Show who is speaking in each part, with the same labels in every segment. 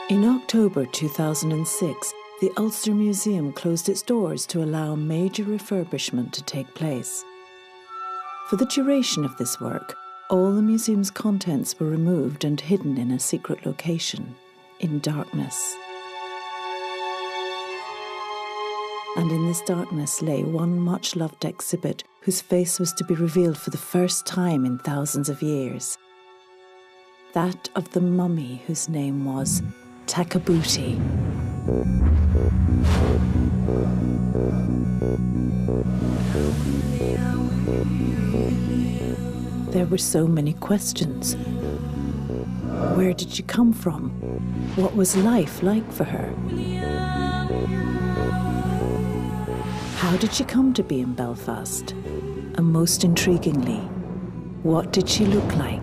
Speaker 1: In October 2006, the Ulster Museum closed its doors to allow major refurbishment to take place. For the duration of this work, all the museum's contents were removed and hidden in a secret location, in darkness. And in this darkness lay one much-loved exhibit whose face was to be revealed for the first time in thousands of years. That of the mummy whose name was Takabuti. There were so many questions. Where did she come from? What was life like for her? How did she come to be in Belfast? And most intriguingly, what did she look like?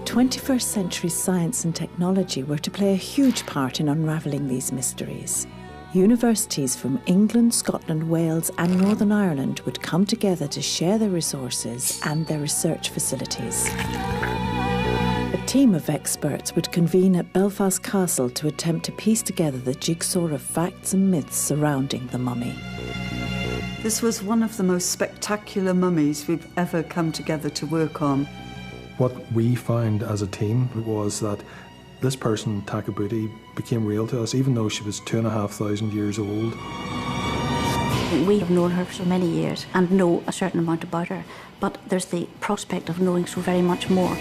Speaker 1: '21st century science and technology were to play a huge part in unravelling these mysteries. Universities from England, Scotland, Wales and Northern Ireland would come together to share their resources and their research facilities. A team of experts would convene at Belfast Castle to attempt to piece together the jigsaw of facts and myths surrounding the mummy.
Speaker 2: This was one of the most spectacular mummies we've ever come together to work on.
Speaker 3: What we found as a team was that this person, Takabuti, became real to us, even though she was 2,500 years old.
Speaker 4: We have known her for so many years and know a certain amount about her, but there's the prospect of knowing so very much more.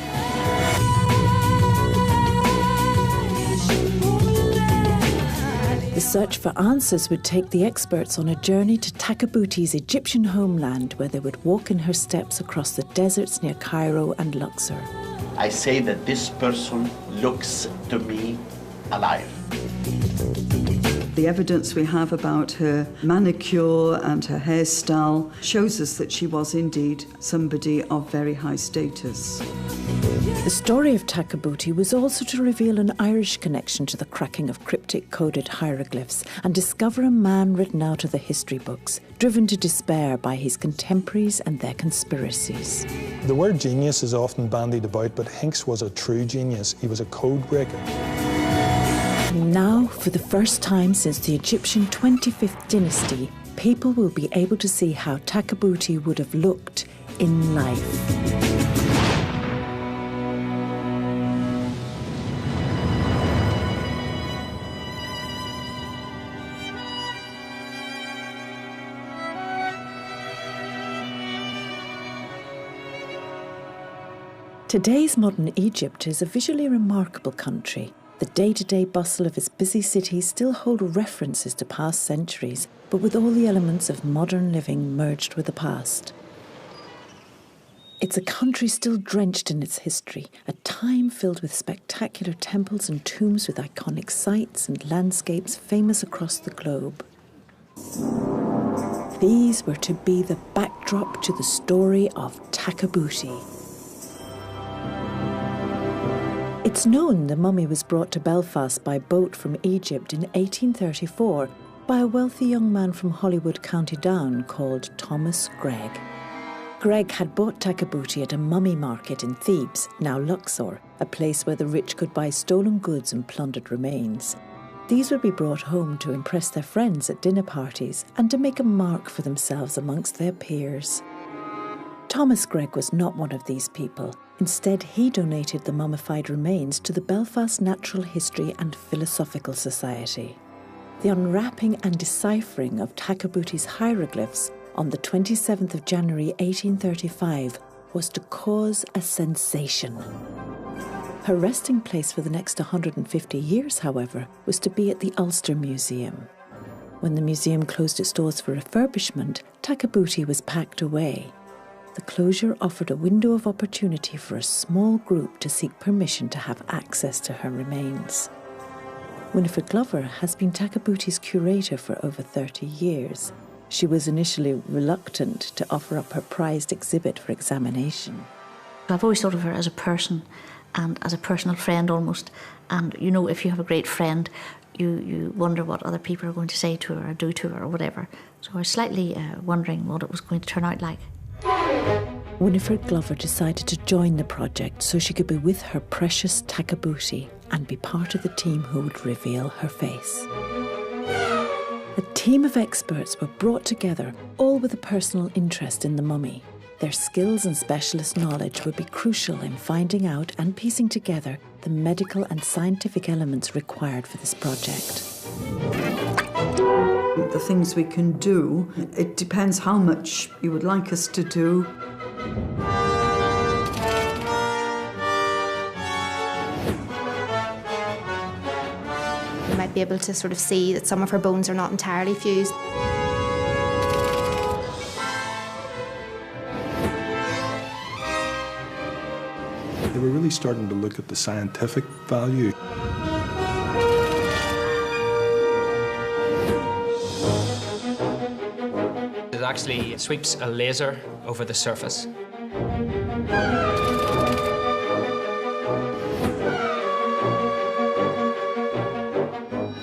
Speaker 1: The search for answers would take the experts on a journey to Takabuti's Egyptian homeland, where they would walk in her steps across the deserts near Cairo and Luxor.
Speaker 5: I say that this person looks to me alive.
Speaker 2: The evidence we have about her manicure and her hairstyle shows us that she was indeed somebody of very high status.
Speaker 1: The story of Takabuti was also to reveal an Irish connection to the cracking of cryptic coded hieroglyphs and discover a man written out of the history books, driven to despair by his contemporaries and their conspiracies.
Speaker 3: The word genius is often bandied about, but Hincks was a true genius. He was a code breaker.
Speaker 1: And now, for the first time since the Egyptian 25th dynasty, people will be able to see how Takabuti would have looked in life. Today's modern Egypt is a visually remarkable country. The day-to-day bustle of its busy cities still hold references to past centuries, but with all the elements of modern living merged with the past. It's a country still drenched in its history, a time filled with spectacular temples and tombs with iconic sites and landscapes famous across the globe. These were to be the backdrop to the story of Takabuti. It's known the mummy was brought to Belfast by boat from Egypt in 1834 by a wealthy young man from Hollywood, County Down, called Thomas Gregg. Gregg had bought Takabuti at a mummy market in Thebes, now Luxor, a place where the rich could buy stolen goods and plundered remains. These would be brought home to impress their friends at dinner parties and to make a mark for themselves amongst their peers. Thomas Gregg was not one of these people. Instead, he donated the mummified remains to the Belfast Natural History and Philosophical Society. The unwrapping and deciphering of Takabuti's hieroglyphs on the 27th of January 1835 was to cause a sensation. Her resting place for the next 150 years, however, was to be at the Ulster Museum. When the museum closed its doors for refurbishment, Takabuti was packed away. The closure offered a window of opportunity for a small group to seek permission to have access to her remains. Winifred Glover has been Takabuti's curator for over 30 years. She was initially reluctant to offer up her prized exhibit for examination.
Speaker 4: I've always thought of her as a person and as a personal friend almost. And, you know, if you have a great friend, you wonder what other people are going to say to her or do to her or whatever. So I was slightly wondering what it was going to turn out like.
Speaker 1: Winifred Glover decided to join the project so she could be with her precious Takabuti and be part of the team who would reveal her face. A team of experts were brought together, all with a personal interest in the mummy. Their skills and specialist knowledge would be crucial in finding out and piecing together the medical and scientific elements required for this project.
Speaker 2: The things we can do, it depends how much you would like us to do.
Speaker 6: You might be able to sort of see that some of her bones are not entirely fused.
Speaker 3: They were really starting to look at the scientific value.
Speaker 7: It actually sweeps a laser over the surface.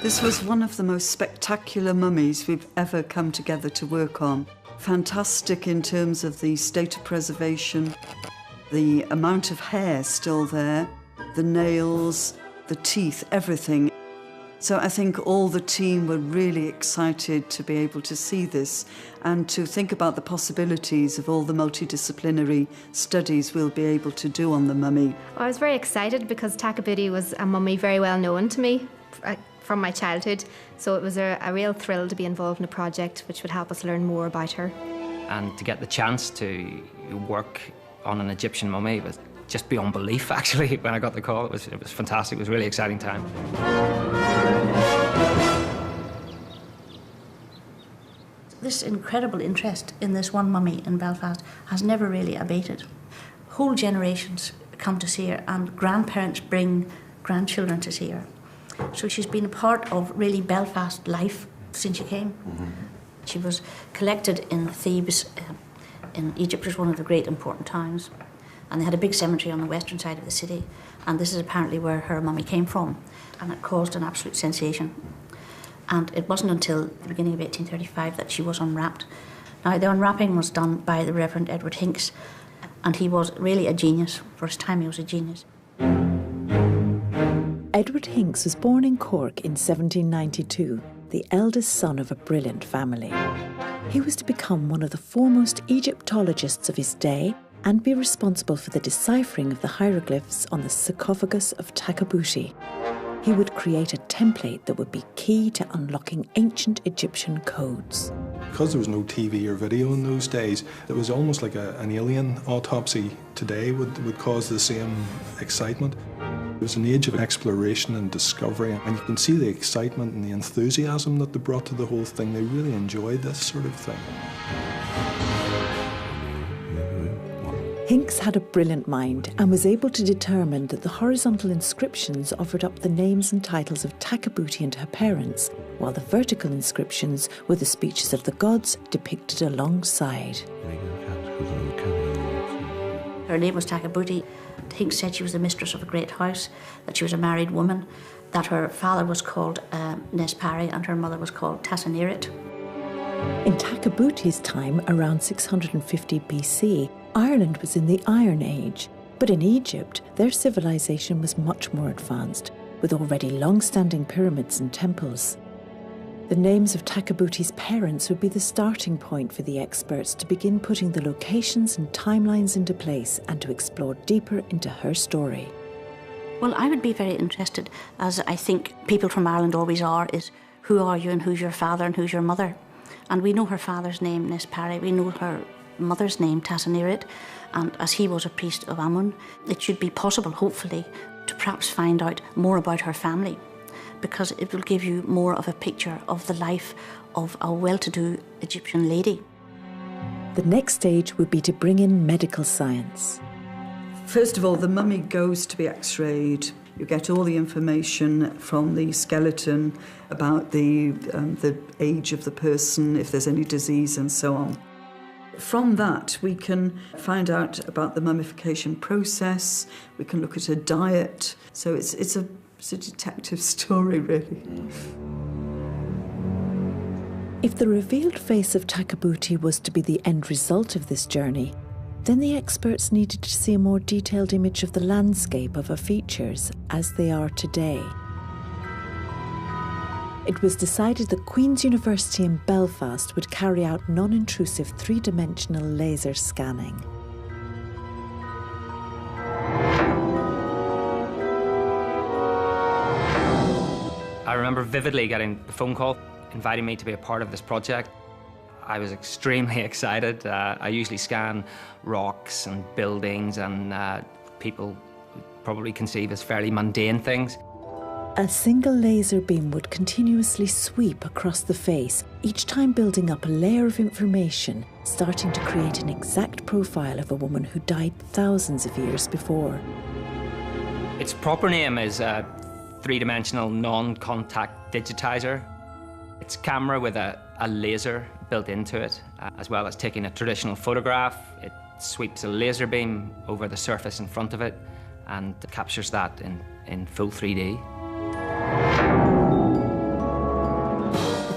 Speaker 2: This was one of the most spectacular mummies we've ever come together to work on. Fantastic in terms of the state of preservation, the amount of hair still there, the nails, the teeth, everything. So I think all the team were really excited to be able to see this and to think about the possibilities of all the multidisciplinary studies we'll be able to do on the mummy.
Speaker 6: I was very excited because Takabuti was a mummy very well known to me from my childhood, so it was a real thrill to be involved in a project which would help us learn more about her.
Speaker 7: And to get the chance to work on an Egyptian mummy was just beyond belief, actually. When I got the call, it was fantastic. It was a really exciting time.
Speaker 4: This incredible interest in this one mummy in Belfast has never really abated. Whole generations come to see her, and grandparents bring grandchildren to see her. So she's been a part of really Belfast life since she came. Mm-hmm. She was collected in Thebes in Egypt, which was one of the great important towns. And they had a big cemetery on the western side of the city, and this is apparently where her mummy came from, and it caused an absolute sensation. And it wasn't until the beginning of 1835 that she was unwrapped. Now, the unwrapping was done by the Reverend Edward Hincks, and he was really a genius. For his time, he was a genius.
Speaker 1: Edward Hincks was born in Cork in 1792, the eldest son of a brilliant family. He was to become one of the foremost Egyptologists of his day and be responsible for the deciphering of the hieroglyphs on the sarcophagus of Takabuti. He would create a template that would be key to unlocking ancient Egyptian codes.
Speaker 3: Because there was no TV or video in those days, it was almost like an alien autopsy today would cause the same excitement. It was an age of exploration and discovery, and you can see the excitement and the enthusiasm that they brought to the whole thing. They really enjoyed this sort of thing.
Speaker 1: Hincks had a brilliant mind and was able to determine that the horizontal inscriptions offered up the names and titles of Takabuti and her parents, while the vertical inscriptions were the speeches of the gods depicted alongside.
Speaker 4: Her name was Takabuti. Hincks said she was the mistress of a great house, that she was a married woman, that her father was called Nespari and her mother was called Tasanirit.
Speaker 1: In Takabuti's time, around 650 BC, Ireland was in the Iron Age, but in Egypt, their civilization was much more advanced, with already long-standing pyramids and temples. The names of Takabuti's parents would be the starting point for the experts to begin putting the locations and timelines into place and to explore deeper into her story.
Speaker 4: Well, I would be very interested, as I think people from Ireland always are, is who are you and who's your father and who's your mother? And we know her father's name, Nespari, we know her mother's name, Tasanirit, and as he was a priest of Amun, it should be possible, hopefully, to perhaps find out more about her family, because it will give you more of a picture of the life of a well-to-do Egyptian lady.
Speaker 1: The next stage would be to bring in medical science.
Speaker 2: First of all, the mummy goes to be x-rayed. You get all the information from the skeleton about the age of the person, if there's any disease and so on. From that, we can find out about the mummification process. We can look at her diet. So it's a detective story, really.
Speaker 1: If the revealed face of Takabuti was to be the end result of this journey, Then the experts needed to see a more detailed image of the landscape of her features as they are today. It was decided that Queen's University in Belfast would carry out non-intrusive three-dimensional laser scanning.
Speaker 7: I remember vividly getting the phone call inviting me to be a part of this project. I was extremely excited. I usually scan rocks and buildings and people probably conceive as fairly mundane things.
Speaker 1: A single laser beam would continuously sweep across the face, each time building up a layer of information, starting to create an exact profile of a woman who died thousands of years before.
Speaker 7: Its proper name is a three-dimensional non-contact digitizer. It's a camera with a laser built into it, as well as taking a traditional photograph. It sweeps a laser beam over the surface in front of it and captures that in full 3D.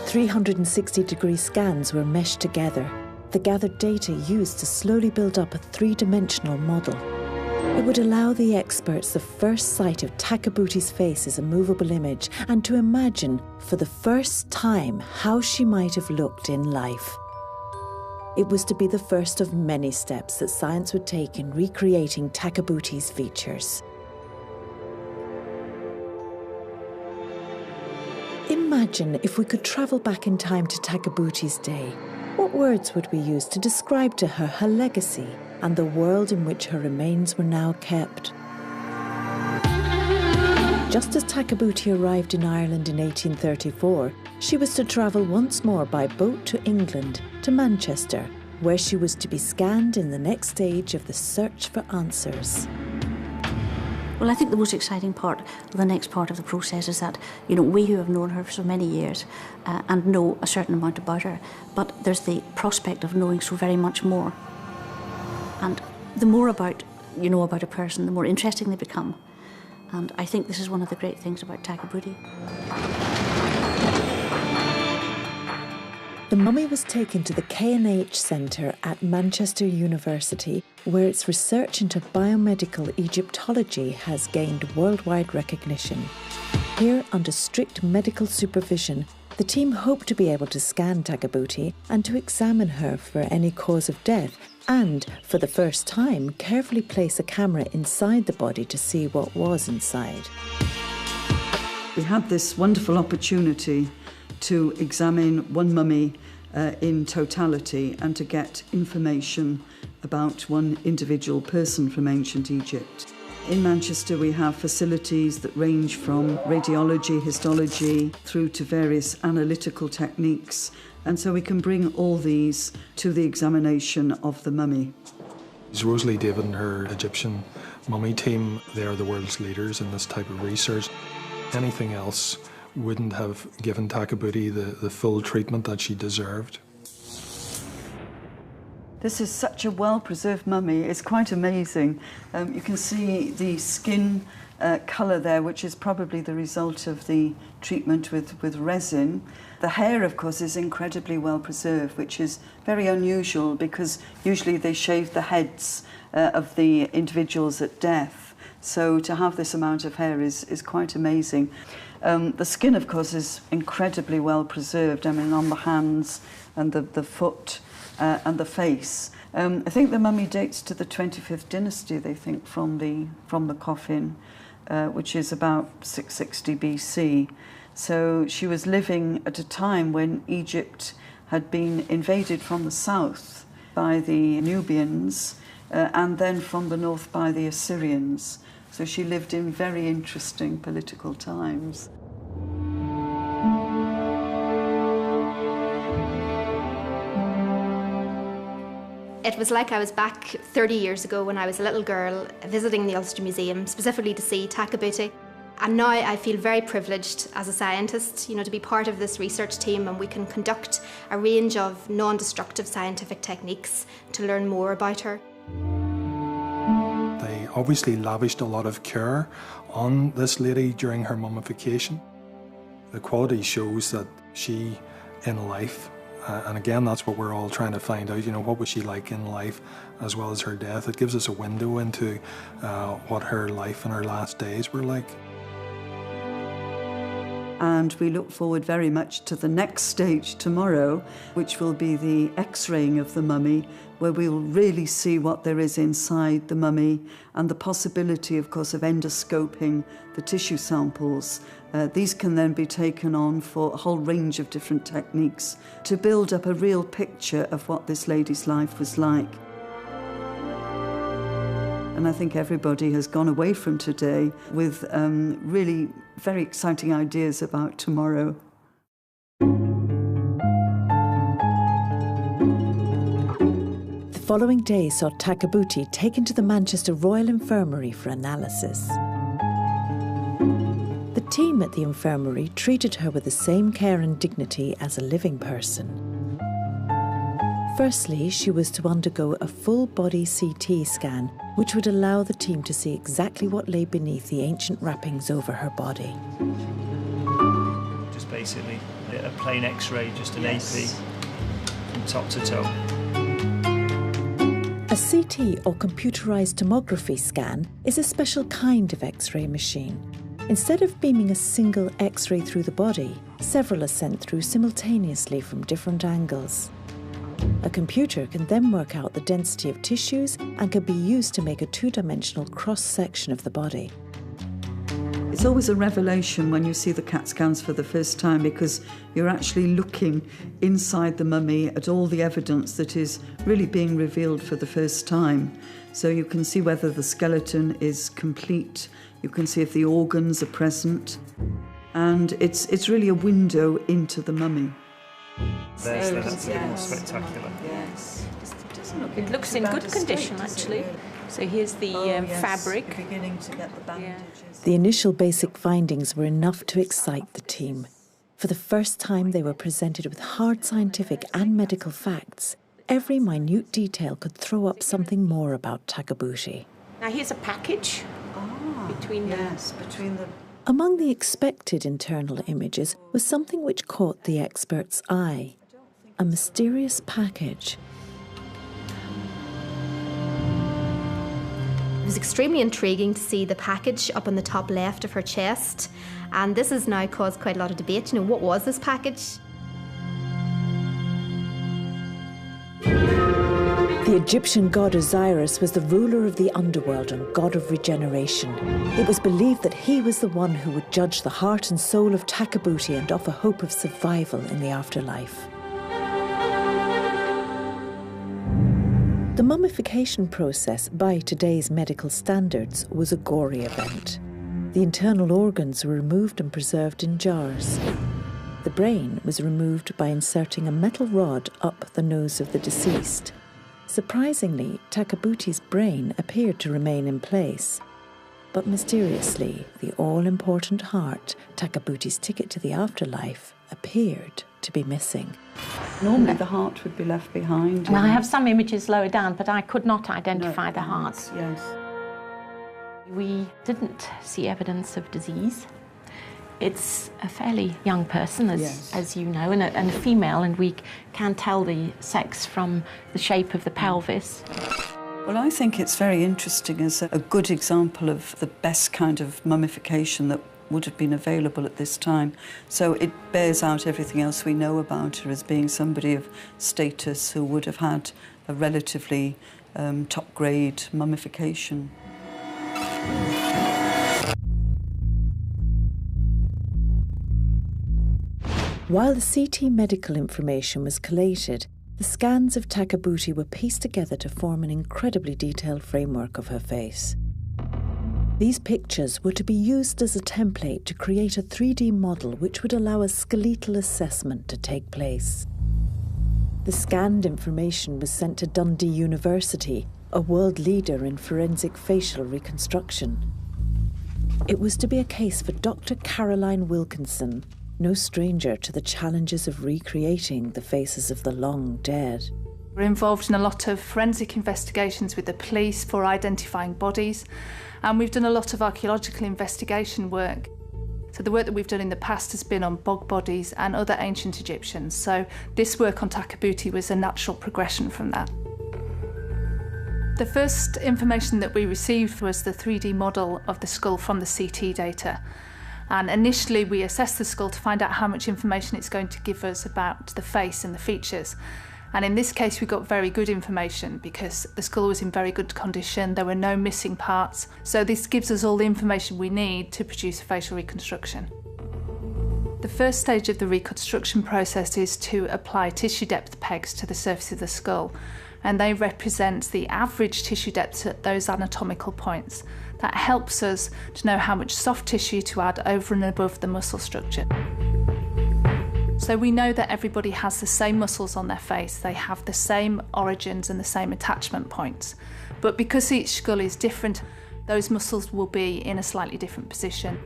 Speaker 1: The 360-degree scans were meshed together, the gathered data used to slowly build up a three-dimensional model. It would allow the experts the first sight of Takabuti's face as a movable image and to imagine for the first time how she might have looked in life. It was to be the first of many steps that science would take in recreating Takabuti's features. Imagine if we could travel back in time to Takabuti's day. What words would we use to describe to her her legacy and the world in which her remains were now kept? Just as Takabuti arrived in Ireland in 1834, she was to travel once more by boat to England, to Manchester, where she was to be scanned in the next stage of the search for answers.
Speaker 4: Well, I think the most exciting part, the next part of the process is that, we who have known her for so many years and know a certain amount about her, but there's the prospect of knowing so very much more. And the more about you know about a person, the more interesting they become. And I think this is one of the great things about Takabuti.
Speaker 1: The mummy was taken to the K&H Centre at Manchester University, where its research into biomedical Egyptology has gained worldwide recognition. Here, under strict medical supervision, the team hoped to be able to scan Takabuti and to examine her for any cause of death and, for the first time, carefully place a camera inside the body to see what was inside.
Speaker 2: We had this wonderful opportunity to examine one mummy in totality and to get information about one individual person from ancient Egypt. In Manchester we have facilities that range from radiology, histology, through to various analytical techniques, and so we can bring all these to the examination of the mummy.
Speaker 3: Rosalie David and her Egyptian mummy team, they are the world's leaders in this type of research. Anything else wouldn't have given Takabuti the full treatment that she deserved.
Speaker 2: This is such a well-preserved mummy, it's quite amazing. You can see the skin colour there, which is probably the result of the treatment with resin. The hair, of course, is incredibly well preserved, which is very unusual because usually they shave the heads of the individuals at death. So to have this amount of hair is quite amazing. The skin, of course, is incredibly well preserved. I mean, on the hands and the foot and the face. I think the mummy dates to the 25th dynasty, they think, from the coffin, which is about 660 BC. So she was living at a time when Egypt had been invaded from the south by the Nubians and then from the north by the Assyrians. So she lived in very interesting political times.
Speaker 6: It was like I was back 30 years ago when I was a little girl visiting the Ulster Museum, specifically to see Takabuti. And now I feel very privileged as a scientist, to be part of this research team, and we can conduct a range of non-destructive scientific techniques to learn more about her.
Speaker 3: They obviously lavished a lot of care on this lady during her mummification. The quality shows that she, in life, And again, that's what we're all trying to find out, what was she like in life as well as her death. It gives us a window into what her life and her last days were like.
Speaker 2: And we look forward very much to the next stage tomorrow, which will be the X-raying of the mummy, where we'll really see what there is inside the mummy and the possibility, of course, of endoscoping the tissue samples. These can then be taken on for a whole range of different techniques to build up a real picture of what this lady's life was like. And I think everybody has gone away from today with really very exciting ideas about tomorrow.
Speaker 1: The following day saw Takabuti taken to the Manchester Royal Infirmary for analysis. The team at the infirmary treated her with the same care and dignity as a living person. Firstly, she was to undergo a full-body CT scan, which would allow the team to see exactly what lay beneath the ancient wrappings over her body.
Speaker 8: Just basically a plain X-ray, just an AP from top to toe.
Speaker 1: A CT or computerised tomography scan is a special kind of X-ray machine. Instead of beaming a single X-ray through the body, several are sent through simultaneously from different angles. A computer can then work out the density of tissues and can be used to make a two-dimensional cross-section of the body.
Speaker 2: It's always a revelation when you see the CAT scans for the first time, because you're actually looking inside the mummy at all the evidence that is really being revealed for the first time. So you can see whether the skeleton is complete, you can see if the organs are present, and it's really a window into the mummy.
Speaker 8: That's a bit more spectacular.
Speaker 2: Yes.
Speaker 9: It looks in good condition, actually. So here's the fabric.
Speaker 2: Beginning to get the bandages.
Speaker 1: The initial basic findings were enough to excite the team. For the first time, they were presented with hard scientific and medical facts. Every minute detail could throw up something more about Takabuti.
Speaker 9: Now here's a package between
Speaker 2: the...
Speaker 1: Among the expected internal images was something which caught the expert's eye. A mysterious package.
Speaker 6: It was extremely intriguing to see the package up on the top left of her chest, and this has now caused quite a lot of debate. What was this package?
Speaker 1: The Egyptian god Osiris was the ruler of the underworld and god of regeneration. It was believed that he was the one who would judge the heart and soul of Takabuti and offer hope of survival in the afterlife. The mummification process, by today's medical standards, was a gory event. The internal organs were removed and preserved in jars. The brain was removed by inserting a metal rod up the nose of the deceased. Surprisingly, Takabuti's brain appeared to remain in place. But mysteriously, the all-important heart, Takabuti's ticket to the afterlife, appeared to be missing.
Speaker 2: Normally the heart would be left behind.
Speaker 9: Well, I have some images lower down, but I could not identify the heart.
Speaker 2: Yes.
Speaker 9: We didn't see evidence of disease. It's a fairly young person, as you know, and a female, and we can tell the sex from the shape of the pelvis.
Speaker 2: Well, I think it's very interesting as a good example of the best kind of mummification that would have been available at this time. So it bears out everything else we know about her as being somebody of status who would have had a relatively top-grade mummification.
Speaker 1: While the CT medical information was collated, the scans of Takabuti were pieced together to form an incredibly detailed framework of her face. These pictures were to be used as a template to create a 3D model which would allow a skeletal assessment to take place. The scanned information was sent to Dundee University, a world leader in forensic facial reconstruction. It was to be a case for Dr. Caroline Wilkinson, no stranger to the challenges of recreating the faces of the long dead.
Speaker 10: We're involved in a lot of forensic investigations with the police for identifying bodies, and we've done a lot of archaeological investigation work. So the work that we've done in the past has been on bog bodies and other ancient Egyptians. So this work on Takabuti was a natural progression from that. The first information that we received was the 3D model of the skull from the CT data. And initially we assessed the skull to find out how much information it's going to give us about the face and the features. And in this case we got very good information because the skull was in very good condition, there were no missing parts. So this gives us all the information we need to produce a facial reconstruction. The first stage of the reconstruction process is to apply tissue depth pegs to the surface of the skull. And they represent the average tissue depth at those anatomical points. That helps us to know how much soft tissue to add over and above the muscle structure. So we know that everybody has the same muscles on their face, they have the same origins and the same attachment points. But because each skull is different, those muscles will be in a slightly different position.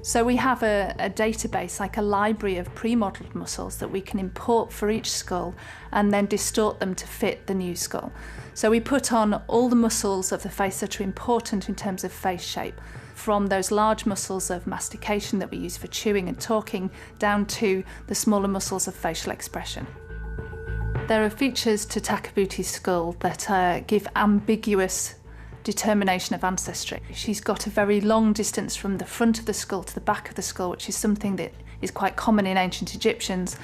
Speaker 10: So we have a database, like a library of pre-modelled muscles that we can import for each skull and then distort them to fit the new skull. So we put on all the muscles of the face that are important in terms of face shape, from those large muscles of mastication that we use for chewing and talking, down to the smaller muscles of facial expression. There are features to Takabuti's skull that give ambiguous determination of ancestry. She's got a very long distance from the front of the skull to the back of the skull, which is something that is quite common in ancient Egyptians.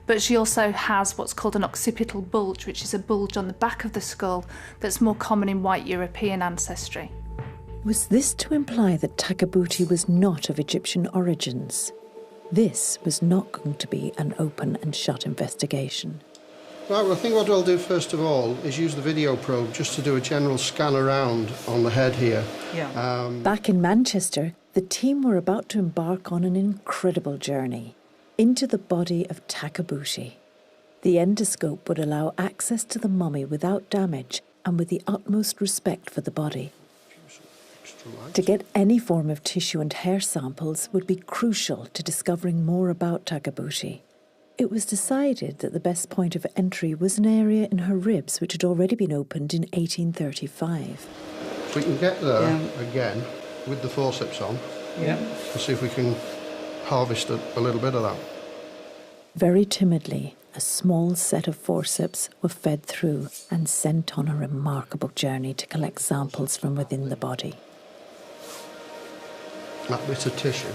Speaker 10: But she also has what's called an occipital bulge, which is a bulge on the back of the skull that's more common in white European ancestry.
Speaker 1: Was this to imply that Takabuti was not of Egyptian origins? This was not going to be an open and shut investigation.
Speaker 11: Right, well, I think what I'll do first of all is use the video probe just to do a general scan around on the head here.
Speaker 2: Yeah.
Speaker 1: Back in Manchester, the team were about to embark on an incredible journey into the body of Takabuti. The endoscope would allow access to the mummy without damage and with the utmost respect for the body. To get any form of tissue and hair samples would be crucial to discovering more about Takabuti. It was decided that the best point of entry was an area in her ribs which had already been opened in 1835.
Speaker 11: If we can get there again with the forceps on, and see if we can harvest a little bit of that.
Speaker 1: Very timidly, a small set of forceps were fed through and sent on a remarkable journey to collect samples from within the body.
Speaker 11: That bit of tissue.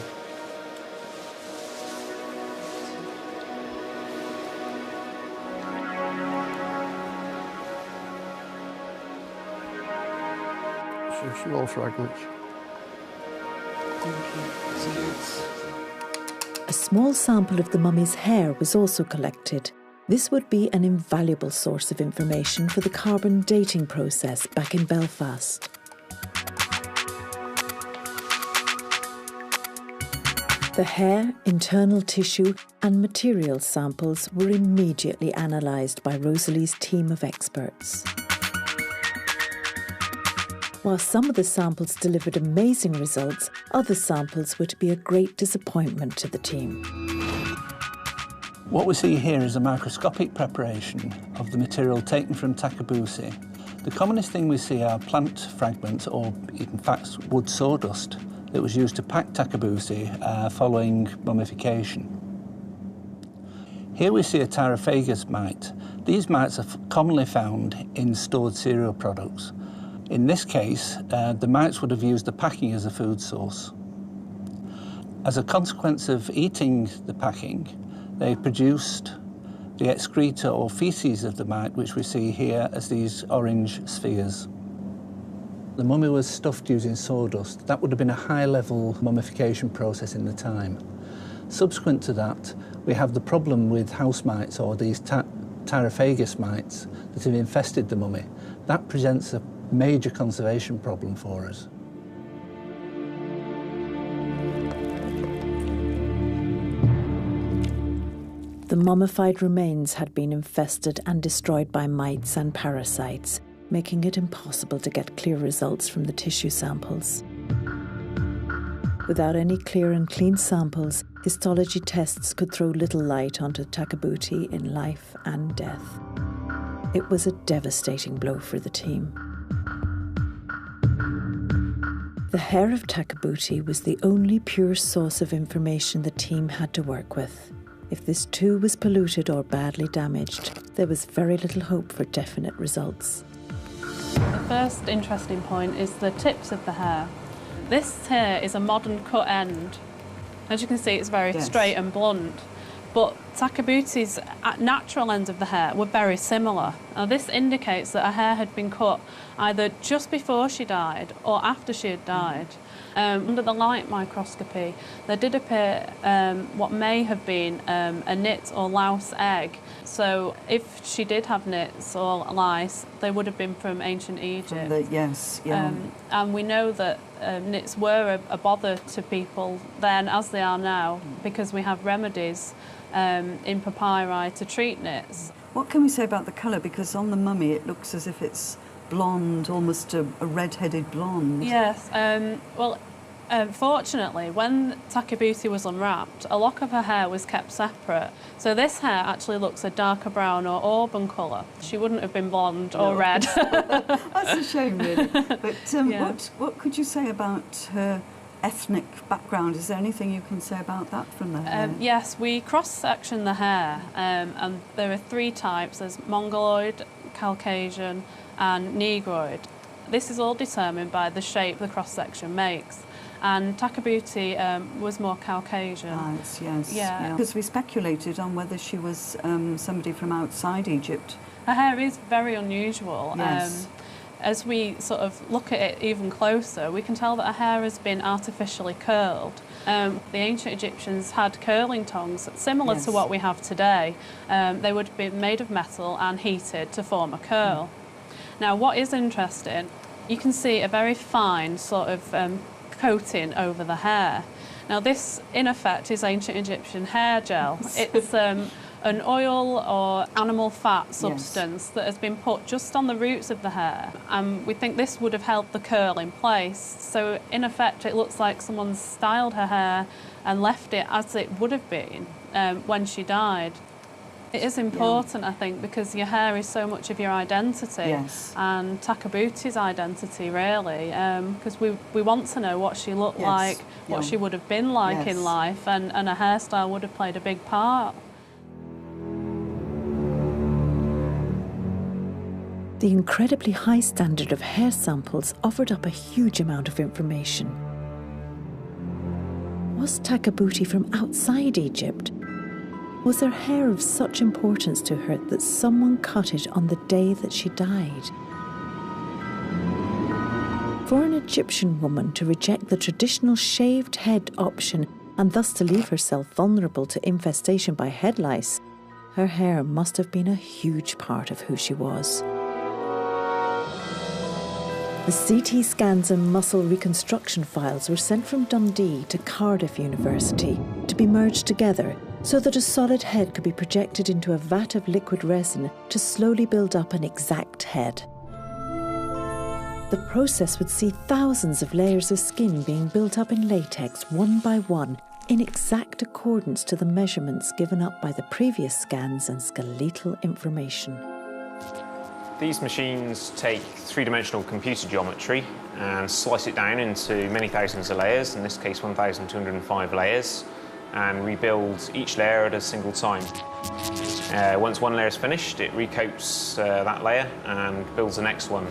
Speaker 11: Some small fragments.
Speaker 1: A small sample of the mummy's hair was also collected. This would be an invaluable source of information for the carbon dating process back in Belfast. The hair, internal tissue and material samples were immediately analysed by Rosalie's team of experts. While some of the samples delivered amazing results, other samples were to be a great disappointment to the team.
Speaker 12: What we see here is a microscopic preparation of the material taken from Takabuti. The commonest thing we see are plant fragments, or in fact wood sawdust, that was used to pack Takabuti following mummification. Here we see a Tyrophagus mite. These mites are commonly found in stored cereal products. In this case, the mites would have used the packing as a food source. As a consequence of eating the packing, they produced the excreta or feces of the mite, which we see here as these orange spheres. The mummy was stuffed using sawdust. That would have been a high-level mummification process in the time. Subsequent to that, we have the problem with house mites, or these Tyrophagus mites that have infested the mummy. That presents a major conservation problem for us.
Speaker 1: The mummified remains had been infested and destroyed by mites and parasites, making it impossible to get clear results from the tissue samples. Without any clear and clean samples, histology tests could throw little light onto Takabuti in life and death. It was a devastating blow for the team. The hair of Takabuti was the only pure source of information the team had to work with. If this too was polluted or badly damaged, there was very little hope for definite results.
Speaker 13: The first interesting point is the tips of the hair. This here is a modern cut end. As you can see, it's very straight and blunt. But Takabuti's natural ends of the hair were very similar. Now, this indicates that her hair had been cut either just before she died or after she had died. Under the light microscopy, there did appear what may have been a nit or louse egg. So if she did have nits or lice, they would have been from ancient Egypt. And we know that nits were a bother to people then, as they are now, because we have remedies in papyri to treat nits.
Speaker 2: What can we say about the colour? Because on the mummy it looks as if it's blonde, almost a red-headed blonde.
Speaker 13: Yes, well, fortunately, when Takabuti was unwrapped, a lock of her hair was kept separate. So this hair actually looks a darker brown or auburn colour. She wouldn't have been blonde or red.
Speaker 2: That's a shame, really. But what could you say about her ethnic background? Is there anything you can say about that from the hair?
Speaker 13: Yes, we cross-section the hair, and there are 3 types. There's Mongoloid, Caucasian and Negroid. This is all determined by the shape the cross-section makes. And Takabuti was more Caucasian.
Speaker 2: Right, yes. Because we speculated on whether she was somebody from outside Egypt.
Speaker 13: Her hair is very unusual.
Speaker 2: Yes.
Speaker 13: As we sort of look at it even closer, we can tell that her hair has been artificially curled. The ancient Egyptians had curling tongs similar to what we have today. They would be made of metal and heated to form a curl. Now, what is interesting, you can see a very fine sort of coating over the hair. Now, this, in effect, is ancient Egyptian hair gel. It's an oil or animal fat substance that has been put just on the roots of the hair, and we think this would have held the curl in place. So in effect it looks like someone's styled her hair and left it as it would have been when she died. It is important, I think, because your hair is so much of your identity, and Takabuti's identity, really, because we want to know what she looked like, what she would have been like in life, and her hairstyle would have played a big part.
Speaker 1: The incredibly high standard of hair samples offered up a huge amount of information. Was Takabuti from outside Egypt? Was her hair of such importance to her that someone cut it on the day that she died? For an Egyptian woman to reject the traditional shaved head option and thus to leave herself vulnerable to infestation by head lice, her hair must have been a huge part of who she was. The CT scans and muscle reconstruction files were sent from Dundee to Cardiff University to be merged together so that a solid head could be projected into a vat of liquid resin to slowly build up an exact head. The process would see thousands of layers of skin being built up in latex one by one in exact accordance to the measurements given up by the previous scans and skeletal information.
Speaker 14: These machines take three-dimensional computer geometry and slice it down into many thousands of layers, in this case 1,205 layers, and rebuild each layer at a single time. Once one layer is finished, it recoats that layer and builds the next one.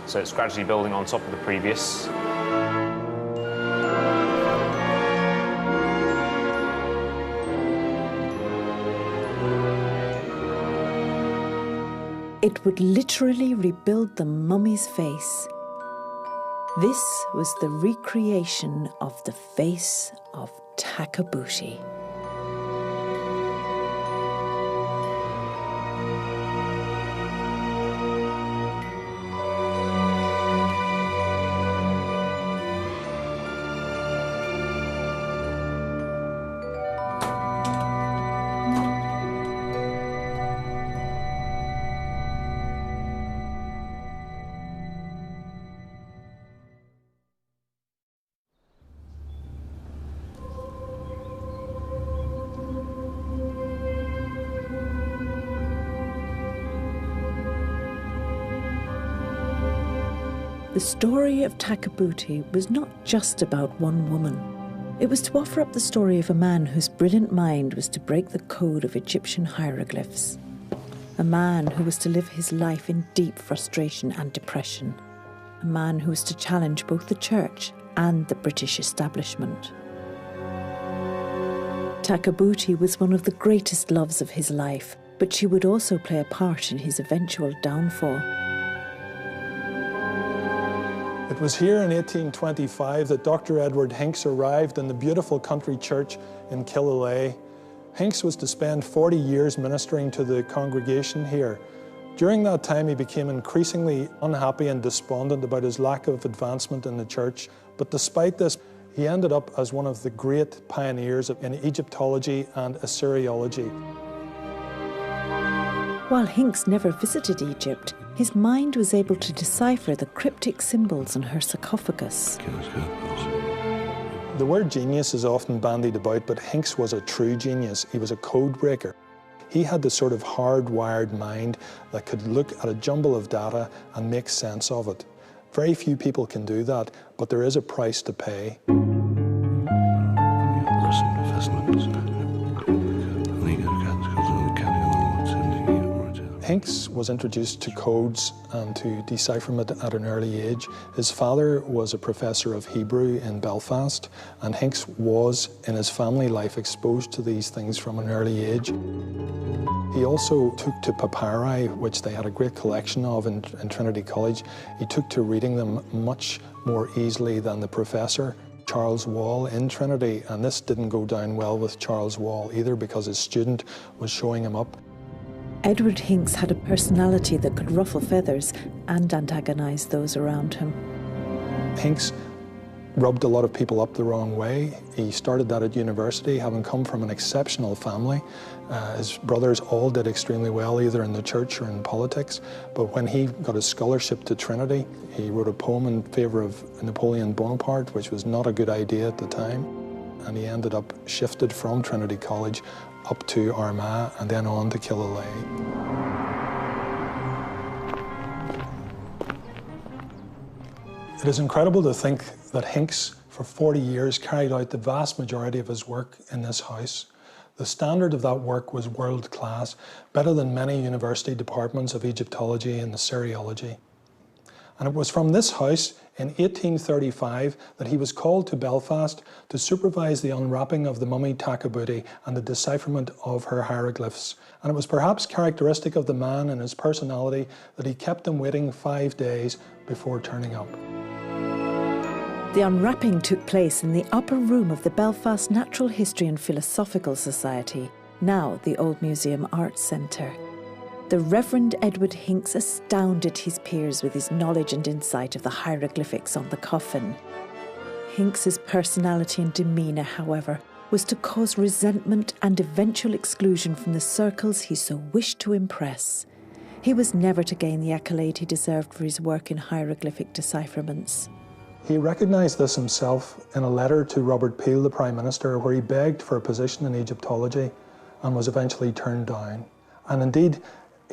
Speaker 14: So it's gradually building on top of the previous.
Speaker 1: It would literally rebuild the mummy's face. This was the recreation of the face of Takabuti. The story of Takabuti was not just about one woman. It was to offer up the story of a man whose brilliant mind was to break the code of Egyptian hieroglyphs. A man who was to live his life in deep frustration and depression. A man who was to challenge both the church and the British establishment. Takabuti was one of the greatest loves of his life, but she would also play a part in his eventual downfall.
Speaker 3: It was here in 1825 that Dr. Edward Hinks arrived in the beautiful country church in Killalay. Hinks was to spend 40 years ministering to the congregation here. During that time, he became increasingly unhappy and despondent about his lack of advancement in the church. But despite this, he ended up as one of the great pioneers in Egyptology and Assyriology.
Speaker 1: While Hinks never visited Egypt, his mind was able to decipher the cryptic symbols on her sarcophagus.
Speaker 3: The word genius is often bandied about, but Hinks was a true genius. He was a code breaker. He had the sort of hardwired mind that could look at a jumble of data and make sense of it. Very few people can do that, but there is a price to pay. Hinks was introduced to codes and to decipherment at an early age. His father was a professor of Hebrew in Belfast, and Hinks was, in his family life, exposed to these things from an early age. He also took to papyri, which they had a great collection of in Trinity College. He took to reading them much more easily than the professor, Charles Wall, in Trinity, and this didn't go down well with Charles Wall either because his student was showing him up.
Speaker 1: Edward Hinks had a personality that could ruffle feathers and antagonise those around him.
Speaker 3: Hinks rubbed a lot of people up the wrong way. He started that at university, having come from an exceptional family. His brothers all did extremely well, either in the church or in politics. But when he got a scholarship to Trinity, he wrote a poem in favour of Napoleon Bonaparte, which was not a good idea at the time. And he ended up shifted from Trinity College up to Armagh and then on to Killalay. It is incredible to think that Hinks, for 40 years, carried out the vast majority of his work in this house. The standard of that work was world class, better than many university departments of Egyptology and Assyriology. And it was from this house in 1835 that he was called to Belfast to supervise the unwrapping of the mummy Takabuti and the decipherment of her hieroglyphs. And it was perhaps characteristic of the man and his personality that he kept them waiting 5 days before turning up.
Speaker 1: The unwrapping took place in the upper room of the Belfast Natural History and Philosophical Society, now the Old Museum Arts Centre. The Reverend Edward Hinks astounded his peers with his knowledge and insight of the hieroglyphics on the coffin. Hinks's personality and demeanour, however, was to cause resentment and eventual exclusion from the circles he so wished to impress. He was never to gain the accolade he deserved for his work in hieroglyphic decipherments.
Speaker 3: He recognised this himself in a letter to Robert Peel, the Prime Minister, where he begged for a position in Egyptology and was eventually turned down. And indeed,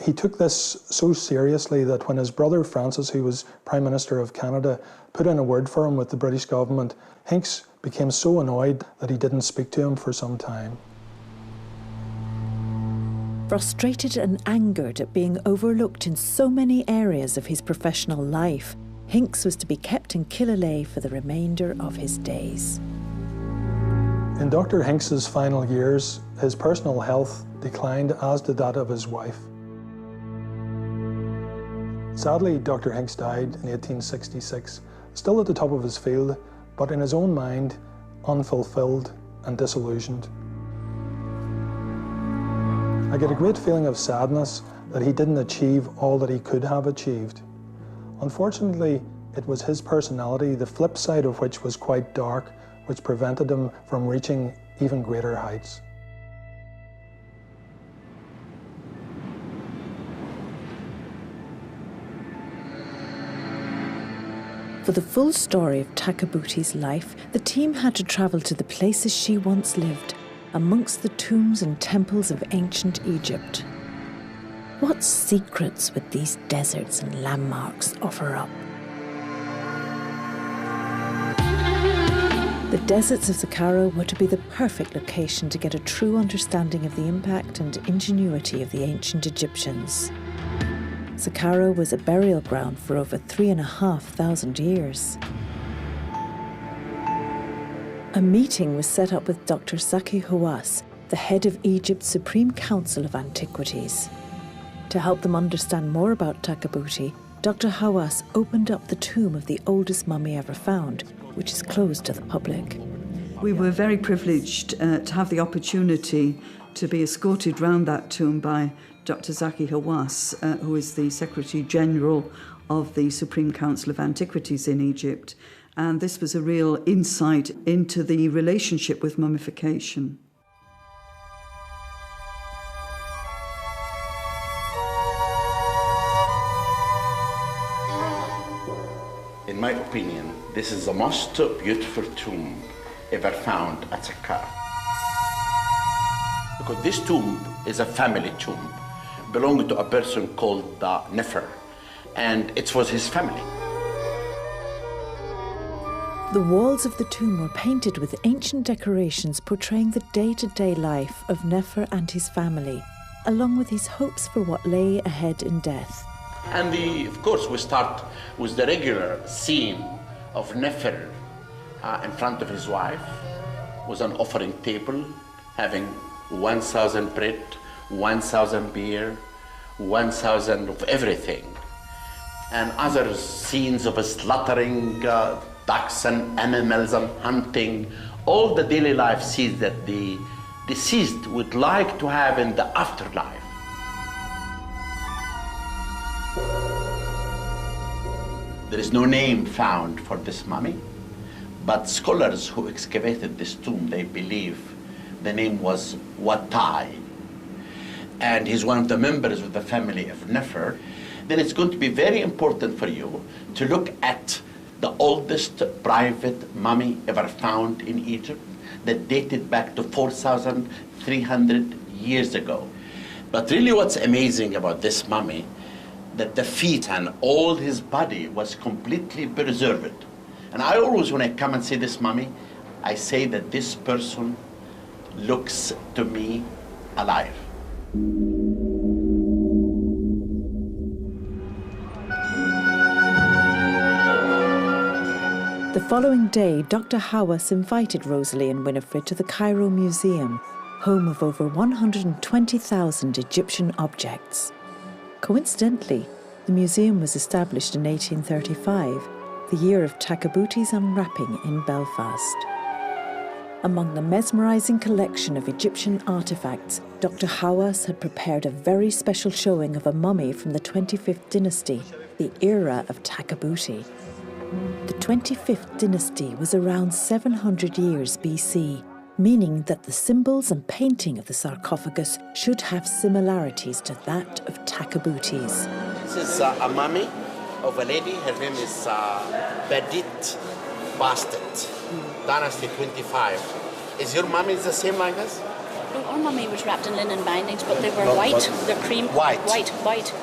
Speaker 3: he took this so seriously that when his brother Francis, who was Prime Minister of Canada, put in a word for him with the British government, Hinks became so annoyed that he didn't speak to him for some time.
Speaker 1: Frustrated and angered at being overlooked in so many areas of his professional life, Hinks was to be kept in Killalay for the remainder of his days.
Speaker 3: In Dr. Hinks's final years, his personal health declined, as did that of his wife. Sadly, Dr. Hinks died in 1866, still at the top of his field, but in his own mind, unfulfilled and disillusioned. I get a great feeling of sadness that he didn't achieve all that he could have achieved. Unfortunately, it was his personality, the flip side of which was quite dark, which prevented him from reaching even greater heights.
Speaker 1: For the full story of Takabuti's life, the team had to travel to the places she once lived, amongst the tombs and temples of ancient Egypt. What secrets would these deserts and landmarks offer up? The deserts of Saqqara were to be the perfect location to get a true understanding of the impact and ingenuity of the ancient Egyptians. Saqqara was a burial ground for over 3,500 years. A meeting was set up with Dr. Zaki Hawass, the head of Egypt's Supreme Council of Antiquities. To help them understand more about Takabuti, Dr. Hawass opened up the tomb of the oldest mummy ever found, which is closed to the public.
Speaker 2: We were very privileged to have the opportunity to be escorted round that tomb by Dr. Zaki Hawass, who is the Secretary General of the Supreme Council of Antiquities in Egypt. And this was a real insight into the relationship with mummification.
Speaker 5: In my opinion, this is the most beautiful tomb ever found at Saqqara. Because this tomb is a family tomb, belonging to a person called Nefer, and it was his family.
Speaker 1: The walls of the tomb were painted with ancient decorations portraying the day-to-day life of Nefer and his family, along with his hopes for what lay ahead in death.
Speaker 5: And of course, we start with the regular scene of Nefer in front of his wife, with an offering table, having 1,000 bread, 1,000 beer, 1,000 of everything. And other scenes of slaughtering ducks and animals and hunting, all the daily life scenes that the deceased would like to have in the afterlife. There is no name found for this mummy, but scholars who excavated this tomb, they believe the name was Watai, and he's one of the members of the family of Nefer. Then it's going to be very important for you to look at the oldest private mummy ever found in Egypt that dated back to 4,300 years ago. But really what's amazing about this mummy, that the feet and all his body was completely preserved. And I always, when I come and see this mummy, I say that this person looks to me alive.
Speaker 1: The following day, Dr. Hawass invited Rosalie and Winifred to the Cairo Museum, home of over 120,000 Egyptian objects. Coincidentally, the museum was established in 1835, the year of Takabuti's unwrapping in Belfast. Among the mesmerising collection of Egyptian artefacts, Dr. Hawass had prepared a very special showing of a mummy from the 25th dynasty, the era of Takabuti. The 25th dynasty was around 700 years BC, meaning that the symbols and painting of the sarcophagus should have similarities to that of Takabuti's.
Speaker 5: This is a mummy of a lady. Her name is Badit Bastet, Dynasty 25. Is your mummy the same like this?
Speaker 4: No, our mummy was wrapped in linen bindings, but they were white. They're cream. White,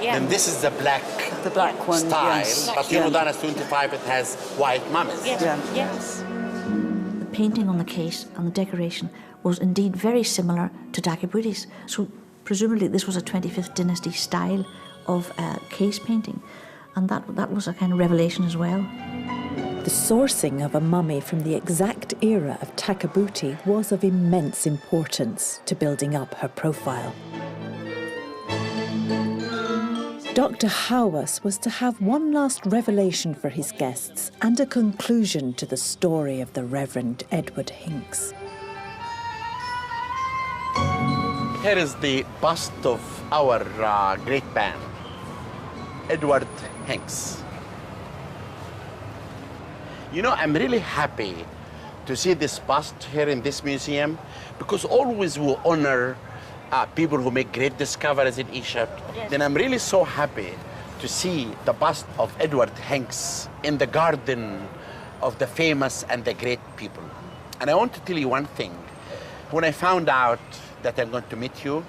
Speaker 4: yeah.
Speaker 5: And this is the black
Speaker 2: one,
Speaker 5: style.
Speaker 2: yes.
Speaker 5: But you know, Dynasty 25, it has white mummies.
Speaker 4: Yes, yes. The painting on the case and the decoration was indeed very similar to Takabuti's. So presumably this was a 25th dynasty style of case painting. And that was a kind of revelation as well.
Speaker 1: The sourcing of a mummy from the exact era of Takabuti was of immense importance to building up her profile. Dr. Hawass was to have one last revelation for his guests and a conclusion to the story of the Reverend Edward Hinks.
Speaker 5: Here is the bust of our great man, Edward Hinks. You know, I'm really happy to see this bust here in this museum, because always we honor people who make great discoveries in Egypt. Yes. Then I'm really so happy to see the bust of Edward Hinks in the garden of the famous and the great people. And I want to tell you one thing. When I found out that I'm going to meet you,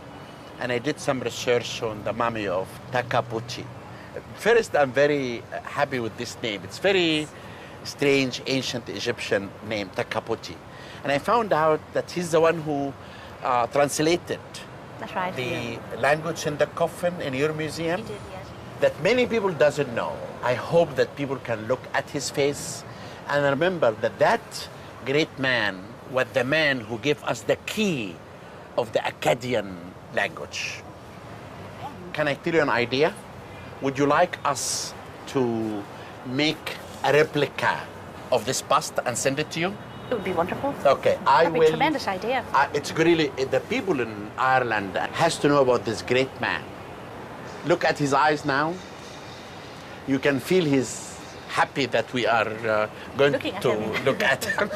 Speaker 5: and I did some research on the mummy of Takabuti, first I'm very happy with this name. It's very strange ancient Egyptian name, Takabuti. And I found out that he's the one who translated the language in the coffin in your museum.
Speaker 4: He did, yes.
Speaker 5: That many people doesn't know. I hope that people can look at his face and remember that that great man was the man who gave us the key of the Akkadian language. Can I tell you an idea? Would you like us to make a replica of this bust and send it to you?
Speaker 4: It would be wonderful.
Speaker 5: Okay,
Speaker 4: That'd be a tremendous idea.
Speaker 5: It's really, the people in Ireland has to know about this great man. Look at his eyes now. You can feel he's happy that we are going to look at him.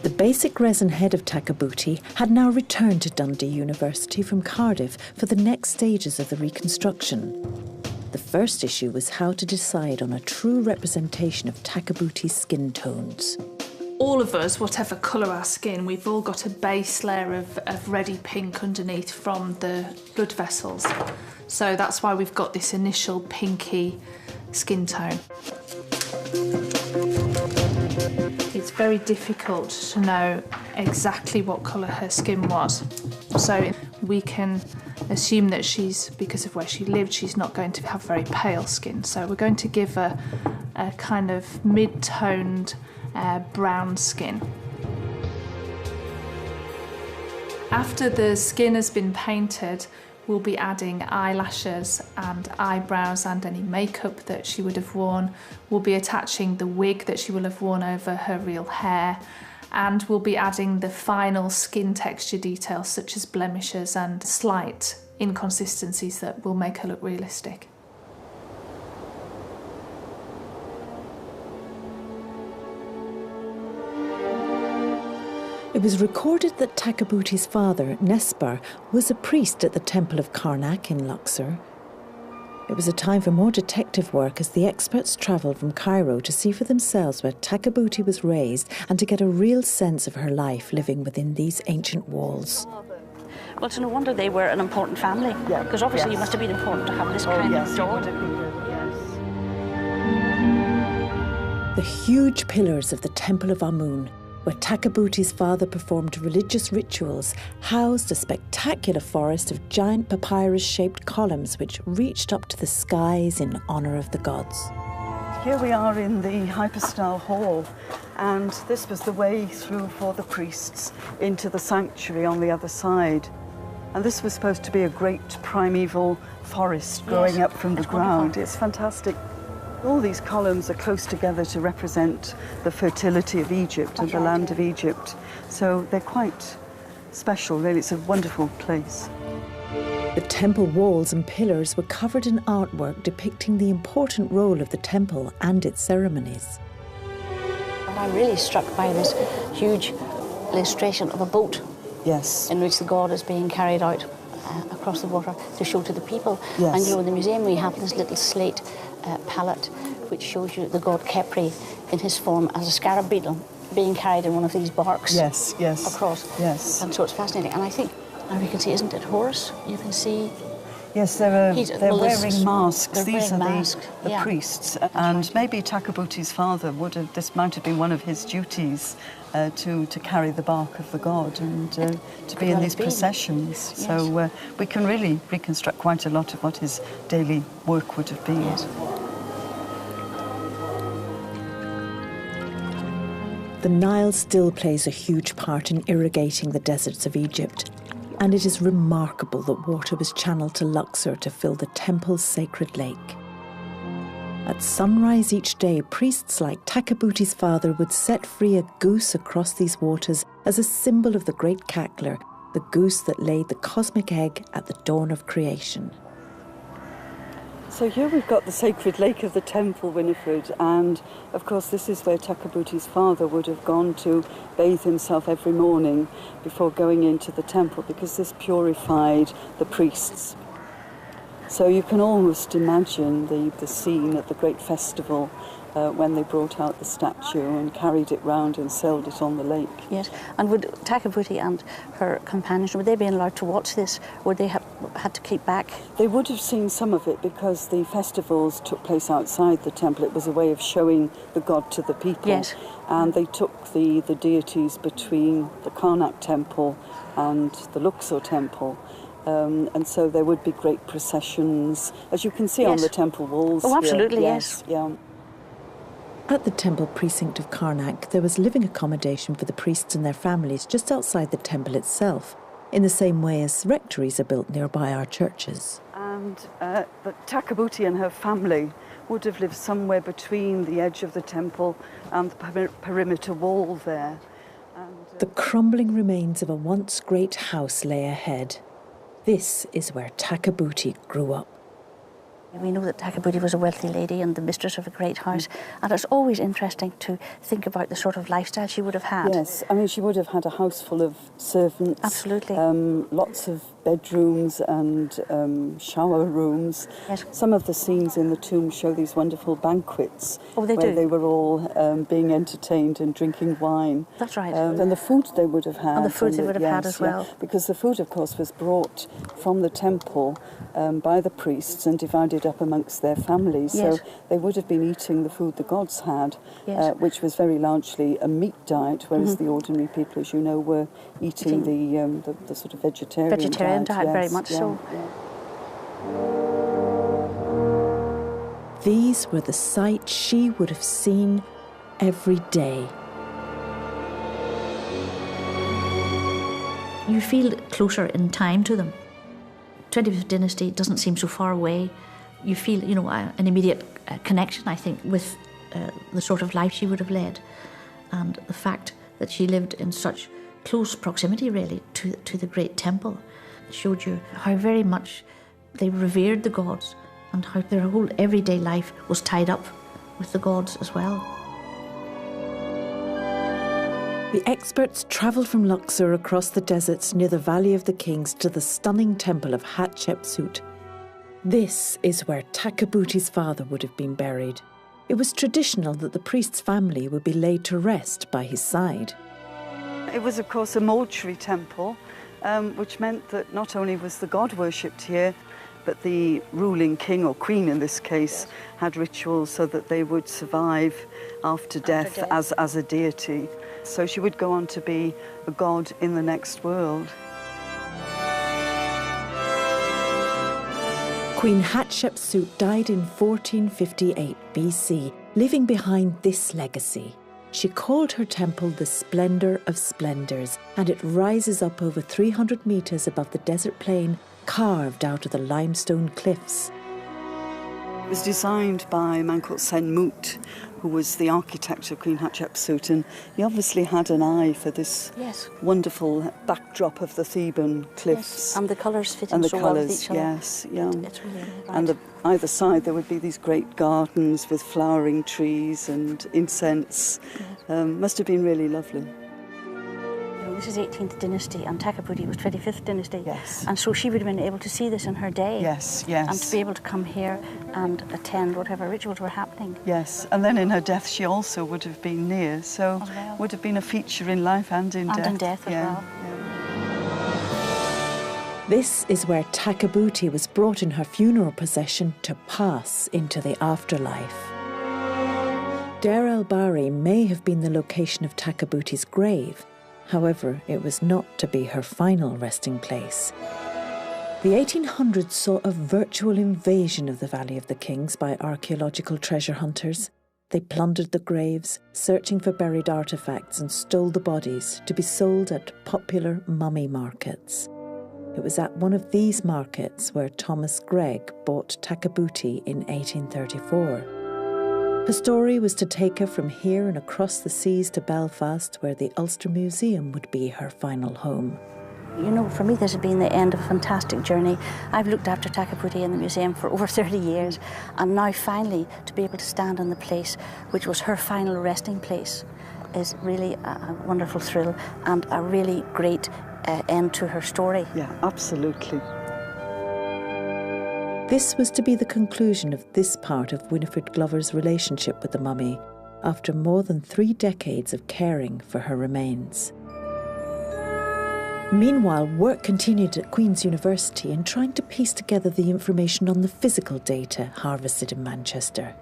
Speaker 1: The basic resin head of Takabuti had now returned to Dundee University from Cardiff for the next stages of the reconstruction. The first issue was how to decide on a true representation of Takabuti's skin tones.
Speaker 10: All of us, whatever colour our skin, we've all got a base layer of reddy pink underneath from the blood vessels. So that's why we've got this initial pinky skin tone. It's very difficult to know exactly what colour her skin was. So we can assume that because of where she lived, she's not going to have very pale skin. So we're going to give her a kind of mid-toned brown skin. After the skin has been painted, we'll be adding eyelashes and eyebrows and any makeup that she would have worn. We'll be attaching the wig that she will have worn over her real hair, and we'll be adding the final skin texture details such as blemishes and slight inconsistencies that will make her look realistic.
Speaker 1: It was recorded that Takabuti's father, Nespar, was a priest at the temple of Karnak in Luxor. It was a time for more detective work as the experts travelled from Cairo to see for themselves where Takabuti was raised and to get a real sense of her life living within these ancient walls.
Speaker 4: Well, it's no wonder they were an important family, because obviously it must have been important to have this kind of door.
Speaker 1: The huge pillars of the Temple of Amun, where Takabuti's father performed religious rituals, housed a spectacular forest of giant papyrus-shaped columns which reached up to the skies in honour of the gods.
Speaker 15: Here we are in the hypostyle hall, and this was the way through for the priests into the sanctuary on the other side. And this was supposed to be a great primeval forest growing up from the ground. Wonderful. It's fantastic. All these columns are close together to represent the fertility of Egypt and the land of Egypt. So they're quite special, really. It's a wonderful place.
Speaker 1: The temple walls and pillars were covered in artwork depicting the important role of the temple and its ceremonies.
Speaker 4: And I'm really struck by this huge illustration of a boat.
Speaker 15: Yes.
Speaker 4: In which the god is being carried out across the water to show to the people.
Speaker 15: Yes.
Speaker 4: And you know, in the museum we have this little slate palette which shows you the god Khepri in his form as a scarab beetle being carried in one of these barks.
Speaker 15: Yes, yes.
Speaker 4: Across.
Speaker 15: Yes.
Speaker 4: And so it's fascinating. And I think, now you can see, isn't it Horus? You can see.
Speaker 15: Yes, they're wearing masks. These are the priests. And maybe Takabuti's father this might have been one of his duties to carry the bark of the god and to be in these processions. Yes. So we can really reconstruct quite a lot of what his daily work would have been.
Speaker 4: Yes.
Speaker 1: The Nile still plays a huge part in irrigating the deserts of Egypt, and it is remarkable that water was channeled to Luxor to fill the temple's sacred lake. At sunrise each day, priests like Takabuti's father would set free a goose across these waters as a symbol of the great cackler, the goose that laid the cosmic egg at the dawn of creation.
Speaker 15: So here we've got the sacred lake of the temple, Winifred, and of course this is where Takabuti's father would have gone to bathe himself every morning before going into the temple, because this purified the priests. So you can almost imagine the scene at the great festival when they brought out the statue and carried it round and sailed it on the lake.
Speaker 4: Yes, and would Takabuti and her companions, would they be allowed to watch this? Would they had to keep back?
Speaker 15: They would have seen some of it because the festivals took place outside the temple. It was a way of showing the god to the people.
Speaker 4: Yes.
Speaker 15: And they took the deities between the Karnak temple and the Luxor temple. And so there would be great processions, as you can see on the temple walls.
Speaker 4: Oh, absolutely,
Speaker 15: yes. Yeah.
Speaker 1: At the temple precinct of Karnak, there was living accommodation for the priests and their families just outside the temple itself, in the same way as rectories are built nearby our churches.
Speaker 15: And but Takabuti and her family would have lived somewhere between the edge of the temple and the perimeter wall there. And,
Speaker 1: the crumbling remains of a once great house lay ahead. This is where Takabuti grew up.
Speaker 4: We know that Takabuti was a wealthy lady and the mistress of a great house, and it's always interesting to think about the sort of lifestyle she would have had.
Speaker 15: Yes, I mean, she would have had a house full of servants.
Speaker 4: Absolutely.
Speaker 15: Lots of bedrooms and shower rooms.
Speaker 4: Yes.
Speaker 15: Some of the scenes in the tomb show these wonderful banquets
Speaker 4: where
Speaker 15: they were all being entertained and drinking wine.
Speaker 4: That's right.
Speaker 15: And the food they would have had.
Speaker 4: And the food they would have had as well.
Speaker 15: Because the food, of course, was brought from the temple by the priests and divided up amongst their families.
Speaker 4: Yes.
Speaker 15: So they would have been eating the food the gods had,
Speaker 4: yes.
Speaker 15: Which was very largely a meat diet, whereas the ordinary people, as you know, were eating the sort of vegetarian diet,
Speaker 4: yes, very much so.
Speaker 15: Yeah.
Speaker 1: These were the sights she would have seen every day.
Speaker 4: You feel closer in time to them. 25th dynasty doesn't seem so far away. You feel, an immediate connection, I think, with the sort of life she would have led, and the fact that she lived in such close proximity, really, to the great temple, showed you how very much they revered the gods and how their whole everyday life was tied up with the gods as well.
Speaker 1: The experts travelled from Luxor across the deserts near the Valley of the Kings to the stunning temple of Hatshepsut. This is where Takabuti's father would have been buried. It was traditional that the priest's family would be laid to rest by his side.
Speaker 15: It was, of course, a mortuary temple, which meant that not only was the god worshipped here, but the ruling king or queen in this case had rituals so that they would survive after death. As a deity. So she would go on to be a god in the next world.
Speaker 1: Queen Hatshepsut died in 1458 BC, leaving behind this legacy. She called her temple the Splendour of Splendours, and it rises up over 300 metres above the desert plain, carved out of the limestone cliffs.
Speaker 15: It was designed by a man called Senmut, who was the architect of Queen Hatshepsut, and he obviously had an eye for this wonderful backdrop of the Theban cliffs.
Speaker 4: Yes. And the colours fitting so well with each other.
Speaker 15: Yes, yeah.
Speaker 4: It's really right.
Speaker 15: And either side there would be these great gardens with flowering trees and incense.
Speaker 4: Yes.
Speaker 15: Must have been really lovely.
Speaker 4: This is 18th dynasty and Takabuti was 25th dynasty.
Speaker 15: Yes.
Speaker 4: And so she would have been able to see this in her day.
Speaker 15: Yes, yes.
Speaker 4: And to be able to come here and attend whatever rituals were happening.
Speaker 15: Yes, and then in her death she also would have been near, so would have been a feature in life and in death.
Speaker 4: And in death as well.
Speaker 15: Yeah.
Speaker 1: This is where Takabuti was brought in her funeral procession to pass into the afterlife. Deir el-Bahari may have been the location of Takabuti's grave. However, it was not to be her final resting place. The 1800s saw a virtual invasion of the Valley of the Kings by archaeological treasure hunters. They plundered the graves, searching for buried artefacts, and stole the bodies to be sold at popular mummy markets. It was at one of these markets where Thomas Gregg bought Takabuti in 1834. Her story was to take her from here and across the seas to Belfast, where the Ulster Museum would be her final home.
Speaker 4: You know, for me this has been the end of a fantastic journey. I've looked after Takabuti in the museum for over 30 years, and now finally to be able to stand in the place which was her final resting place is really a wonderful thrill and a really great end to her story.
Speaker 15: Yeah, absolutely.
Speaker 1: This was to be the conclusion of this part of Winifred Glover's relationship with the mummy, after more than 3 decades of caring for her remains. Meanwhile, work continued at Queen's University in trying to piece together the information on the physical data harvested in Manchester.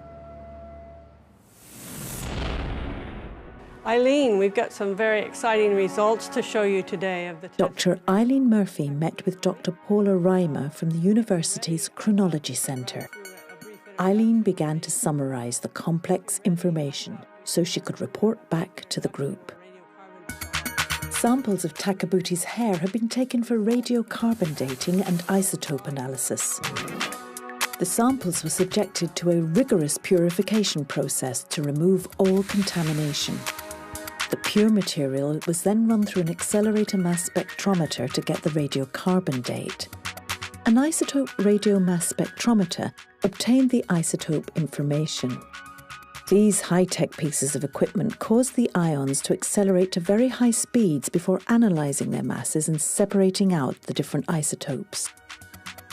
Speaker 16: Eileen, we've got some very exciting results to show you today of the
Speaker 1: Dr. Eileen Murphy met with Dr. Paula Reimer from the university's Chronology Centre. Eileen began to summarise the complex information so she could report back to the group. Samples of Takabuti's hair had been taken for radiocarbon dating and isotope analysis. The samples were subjected to a rigorous purification process to remove all contamination. The pure material was then run through an accelerator mass spectrometer to get the radiocarbon date. An isotope radiomass spectrometer obtained the isotope information. These high-tech pieces of equipment caused the ions to accelerate to very high speeds before analysing their masses and separating out the different isotopes.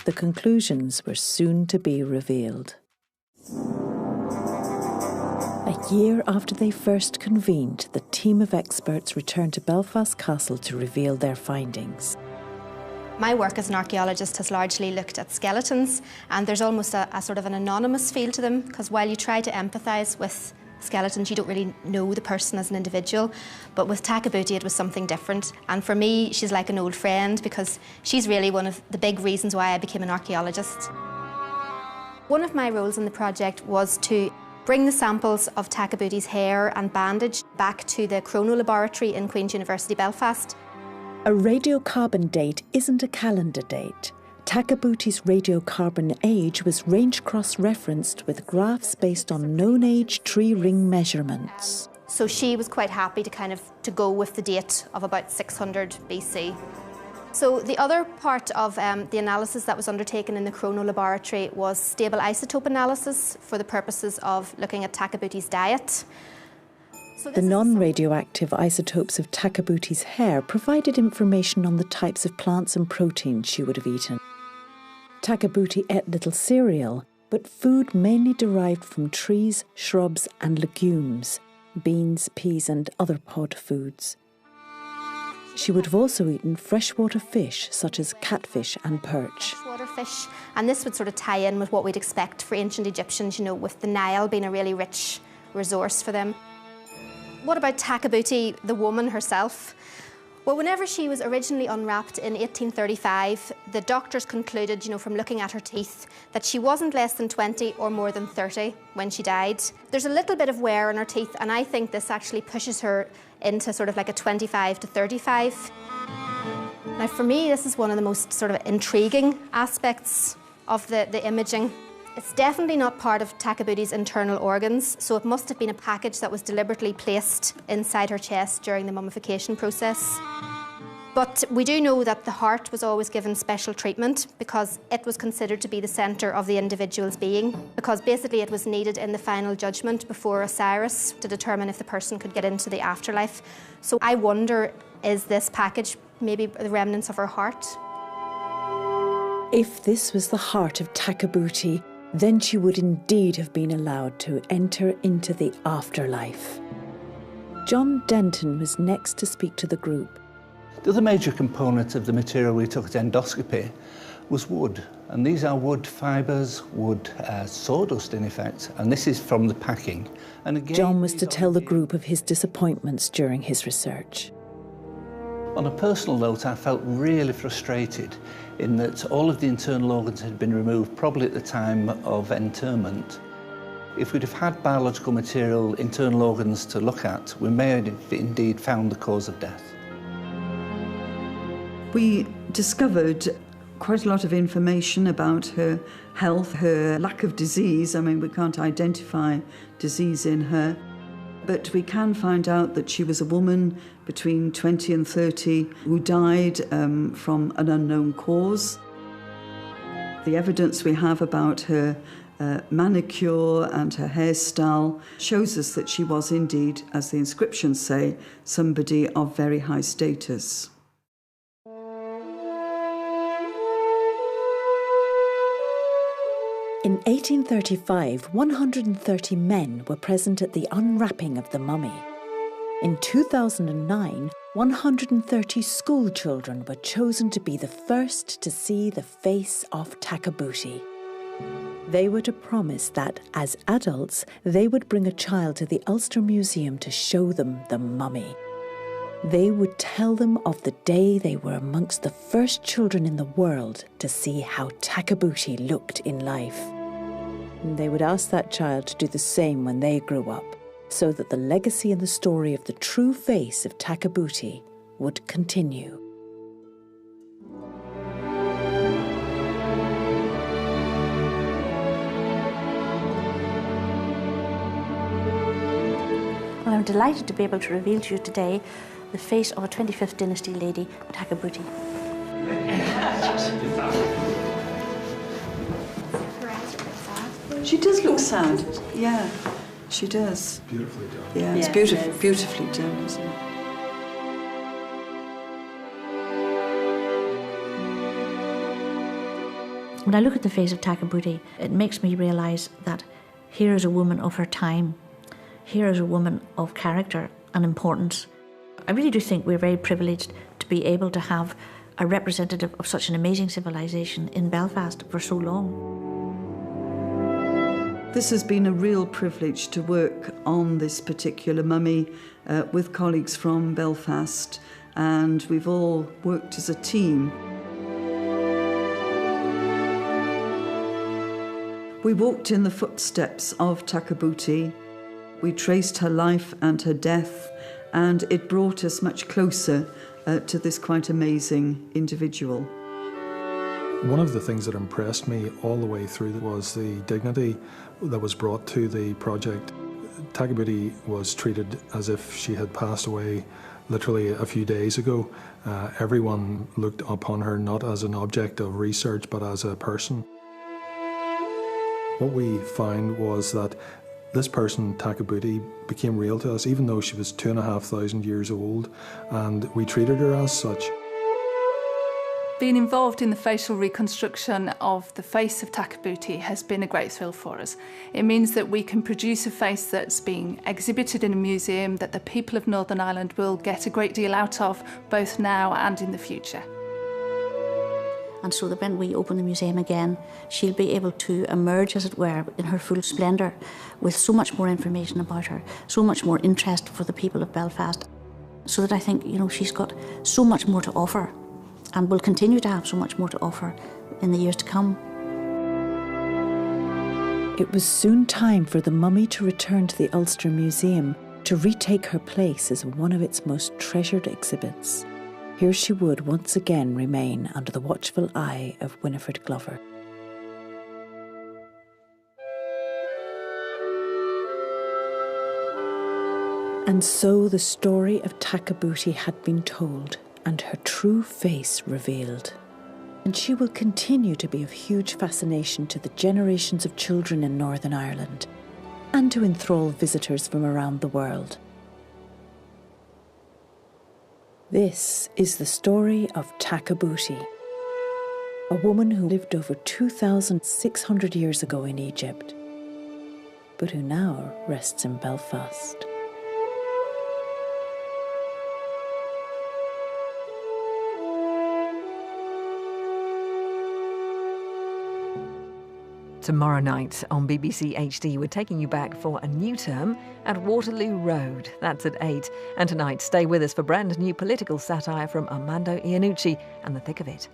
Speaker 1: The conclusions were soon to be revealed. A year after they first convened, the team of experts returned to Belfast Castle to reveal their findings.
Speaker 6: My work as an archaeologist has largely looked at skeletons, and there's almost a sort of an anonymous feel to them, because while you try to empathise with skeletons, you don't really know the person as an individual. But with Takabuti, it was something different. And for me, she's like an old friend, because she's really one of the big reasons why I became an archaeologist. One of my roles in the project was to bring the samples of Takabuti's hair and bandage back to the Chrono Laboratory in Queen's University, Belfast.
Speaker 1: A radiocarbon date isn't a calendar date. Takabuti's radiocarbon age was range cross-referenced with graphs based on known age tree ring measurements.
Speaker 6: So she was quite happy to go with the date of about 600 BC. So the other part of the analysis that was undertaken in the Chrono Laboratory was stable isotope analysis for the purposes of looking at Takabuti's diet.
Speaker 1: The non-radioactive isotopes of Takabuti's hair provided information on the types of plants and proteins she would have eaten. Takabuti ate little cereal, but food mainly derived from trees, shrubs and legumes, beans, peas and other pod foods. She would have also eaten freshwater fish such as catfish and perch.
Speaker 6: Freshwater fish, and this would sort of tie in with what we'd expect for ancient Egyptians, you know, with the Nile being a really rich resource for them. What about Takabuti, the woman herself? Well, whenever she was originally unwrapped in 1835, the doctors concluded, you know, from looking at her teeth, that she wasn't less than 20 or more than 30 when she died. There's a little bit of wear on her teeth, and I think this actually pushes her into sort of like a 25 to 35. Now, for me, this is one of the most sort of intriguing aspects of the imaging. It's definitely not part of Takabuti's internal organs, so it must have been a package that was deliberately placed inside her chest during the mummification process. But we do know that the heart was always given special treatment because it was considered to be the centre of the individual's being, because basically it was needed in the final judgment before Osiris to determine if the person could get into the afterlife. So I wonder, is this package maybe the remnants of her heart?
Speaker 1: If this was the heart of Takabuti, then she would indeed have been allowed to enter into the afterlife. John Denton was next to speak to the group.
Speaker 12: The other major component of the material we took at endoscopy was wood. And these are wood fibres, wood sawdust in effect, and this is from the packing. And again,
Speaker 1: John was to tell the group of his disappointments during his research.
Speaker 12: On a personal note, I felt really frustrated in that all of the internal organs had been removed, probably at the time of interment. If we'd have had biological material, internal organs to look at, we may have indeed found the cause of death.
Speaker 2: We discovered quite a lot of information about her health, her lack of disease. I mean, we can't identify disease in her, but we can find out that she was a woman between 20 and 30 who died from an unknown cause. The evidence we have about her manicure and her hairstyle shows us that she was indeed, as the inscriptions say, somebody of very high status.
Speaker 1: In 1835, 130 men were present at the unwrapping of the mummy. In 2009, 130 school children were chosen to be the first to see the face of Takabuti. They were to promise that, as adults, they would bring a child to the Ulster Museum to show them the mummy. They would tell them of the day they were amongst the first children in the world to see how Takabuti looked in life. And they would ask that child to do the same when they grew up, so that the legacy and the story of the true face of Takabuti would continue.
Speaker 4: Well, I'm delighted to be able to reveal to you today the face of a 25th dynasty lady, Takabuti.
Speaker 2: She does look sad. Yeah, she does.
Speaker 3: Beautifully done.
Speaker 2: Yeah, it's beautifully done, isn't it?
Speaker 4: When I look at the face of Takabuti, it makes me realise that here is a woman of her time. Here is a woman of character and importance. I really do think we're very privileged to be able to have a representative of such an amazing civilization in Belfast for so long.
Speaker 2: This has been a real privilege to work on this particular mummy with colleagues from Belfast, and we've all worked as a team. We walked in the footsteps of Takabuti. We traced her life and her death, and it brought us much closer to this quite amazing individual.
Speaker 3: One of the things that impressed me all the way through was the dignity that was brought to the project. Takabuti was treated as if she had passed away literally a few days ago. Everyone looked upon her not as an object of research, but as a person. What we found was that this person, Takabuti, became real to us, even though she was 2,500 years old, and we treated her as such.
Speaker 10: Being involved in the facial reconstruction of the face of Takabuti has been a great thrill for us. It means that we can produce a face that's being exhibited in a museum that the people of Northern Ireland will get a great deal out of, both now and in the future.
Speaker 4: And so that when we open the museum again, she'll be able to emerge, as it were, in her full splendour, with so much more information about her, so much more interest for the people of Belfast. So that I think, she's got so much more to offer, and will continue to have so much more to offer in the years to come.
Speaker 1: It was soon time for the mummy to return to the Ulster Museum to retake her place as one of its most treasured exhibits. Here she would once again remain under the watchful eye of Winifred Glover. And so the story of Takabuti had been told, and her true face revealed. And she will continue to be of huge fascination to the generations of children in Northern Ireland, and to enthrall visitors from around the world. This is the story of Takabuti, a woman who lived over 2,600 years ago in Egypt, but who now rests in Belfast.
Speaker 17: Tomorrow night on BBC HD, we're taking you back for a new term at Waterloo Road. That's at 8. And tonight, stay with us for brand new political satire from Armando Iannucci and The Thick of It.